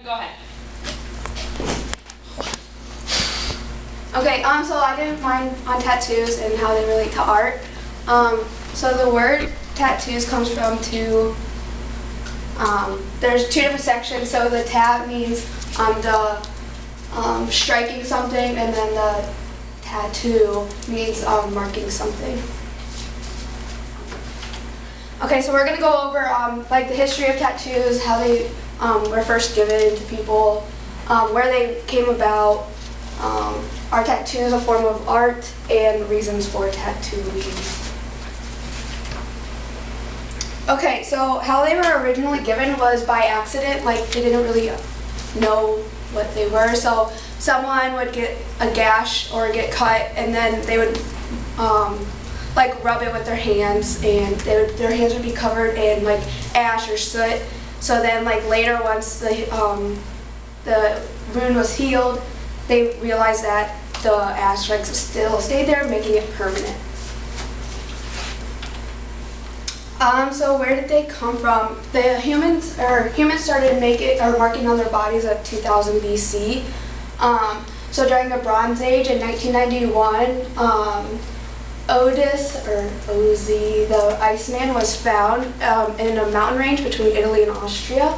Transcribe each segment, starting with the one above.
Go ahead. Okay, so I did mine on tattoos and how they relate to art. So the word tattoos comes from there's two different sections. So the tat means striking something, and then the tattoo means marking something. Okay, so we're gonna go over like the history of tattoos, how they were first given to people, where they came about. Are tattoos a form of art, and reasons for tattooing? Okay, so how they were originally given was by accident. Like, they didn't really know what they were. So someone would get a gash or get cut, and then they would like rub it with their hands, and their hands would be covered in like ash or soot. So then, like later, once the wound was healed, they realized that the ash strikes still stayed there, making it permanent. So where did they come from? The humans started marking on their bodies at 2000 BC. So during the Bronze Age in 1991, Ozzy, the Iceman, was found in a mountain range between Italy and Austria.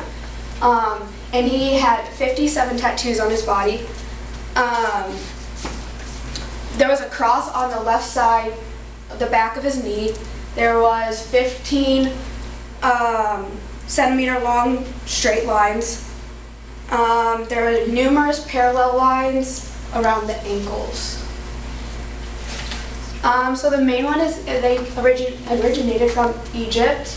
And he had 57 tattoos on his body. There was a cross on the left side of the back of his knee. There was 15 centimeter long straight lines. There were numerous parallel lines around the ankles. So the main one is they originated from Egypt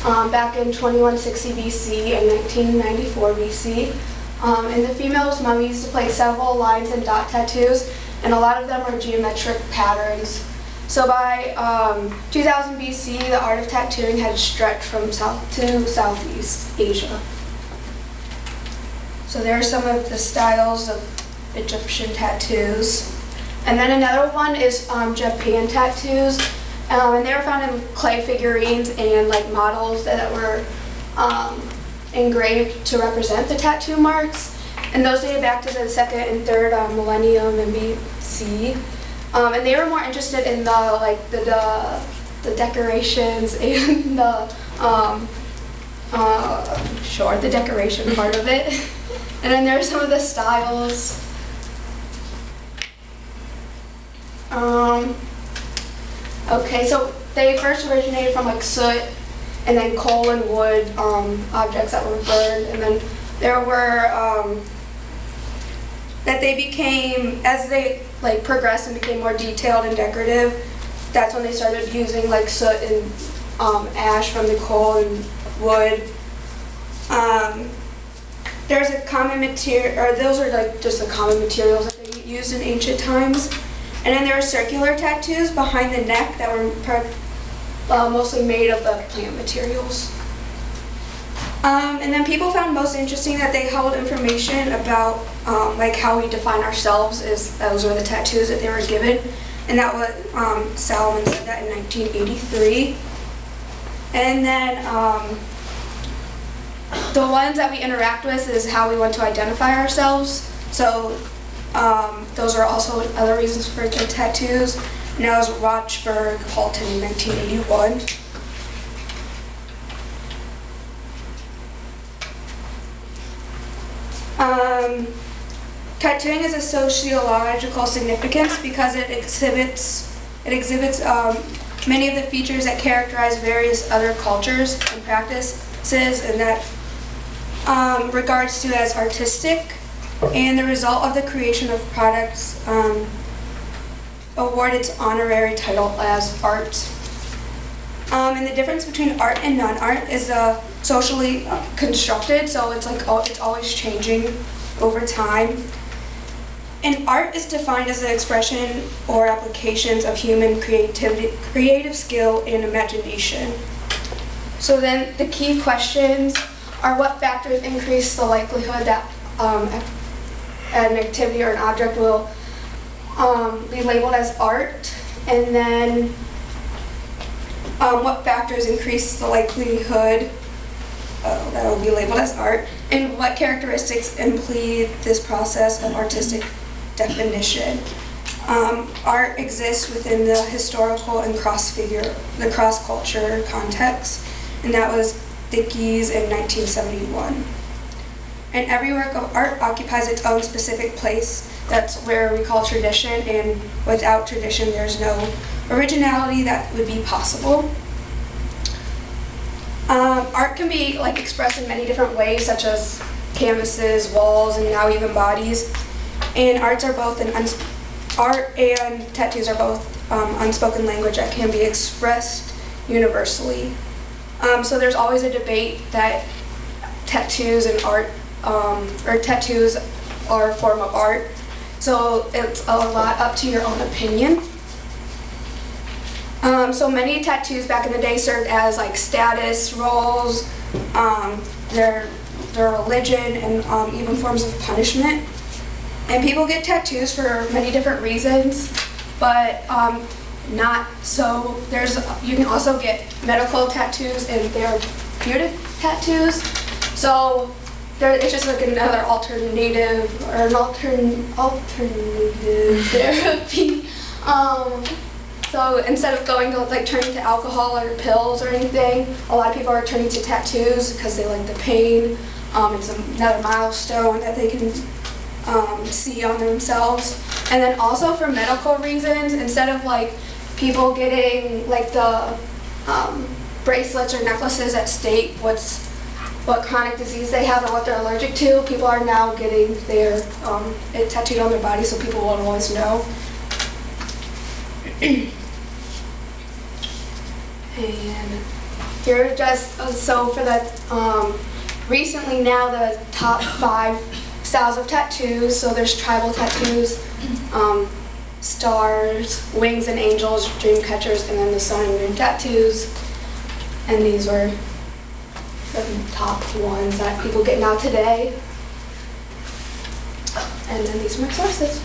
back in 2160 BC and 1994 BC. And the females' mummies displayed several lines and dot tattoos, and a lot of them are geometric patterns. So by 2000 BC, the art of tattooing had stretched from South to Southeast Asia. So there are some of the styles of Egyptian tattoos. And then another one is Japan tattoos, and they were found in clay figurines and like models that were engraved to represent the tattoo marks. And those dated back to the 2nd and 3rd millennium in BC. And they were more interested in the decorations and the decoration part of it. And then there are some of the styles. Okay, so they first originated from like soot, and then coal and wood objects that were burned, and then there were that they became, as they like progressed and became more detailed and decorative, that's when they started using like soot and ash from the coal and wood. There's a common material, or those are like just the common materials that they used in ancient times. And then there are circular tattoos behind the neck that were mostly made of the plant materials. And then people found most interesting that they held information about like how we define ourselves, those were the tattoos that they were given. And that was, Salomon said that in 1983. And then the ones that we interact with is how we want to identify ourselves. So those are also other reasons for the tattoos. And that was Rochberg Halton in 1981. Tattooing is a sociological significance because it exhibits many of the features that characterize various other cultures and practices, and that regards to as artistic, and the result of the creation of products award its honorary title as art. And the difference between art and non-art is socially constructed, so it's like it's always changing over time. And art is defined as the expression or applications of human creative skill and imagination. So then the key questions are: what factors increase the likelihood that an activity or an object will be labeled as art? And then what factors increase the likelihood that will be labeled as art, and what characteristics impede this process of artistic definition. Art exists within the historical and cross-culture context, and that was Dickey's in 1971. And every work of art occupies its own specific place. That's where we call tradition, and without tradition there's no originality that would be possible. Art can be expressed in many different ways, such as canvases, walls, and now even bodies. And art and tattoos are both unspoken language that can be expressed universally. So there's always a debate that tattoos and art, or tattoos are a form of art. So it's a lot up to your own opinion. So many tattoos back in the day served as status roles, their religion, and even forms of punishment. And people get tattoos for many different reasons, but not so. You can also get medical tattoos and therapeutic tattoos. So it's just another alternative therapy. So instead of going to turning to alcohol or pills or anything, a lot of people are turning to tattoos because they like the pain. It's another milestone that they can see on themselves. And then also for medical reasons, instead of people getting the bracelets or necklaces that state what chronic disease they have or what they're allergic to, people are now getting it tattooed on their body so people won't always know. And here just so for the recently now the top 5 styles of tattoos. So there's tribal tattoos, stars, wings and angels, dream catchers, and then the sun and moon tattoos. And these were the top ones that people get now today. And then these are my sources.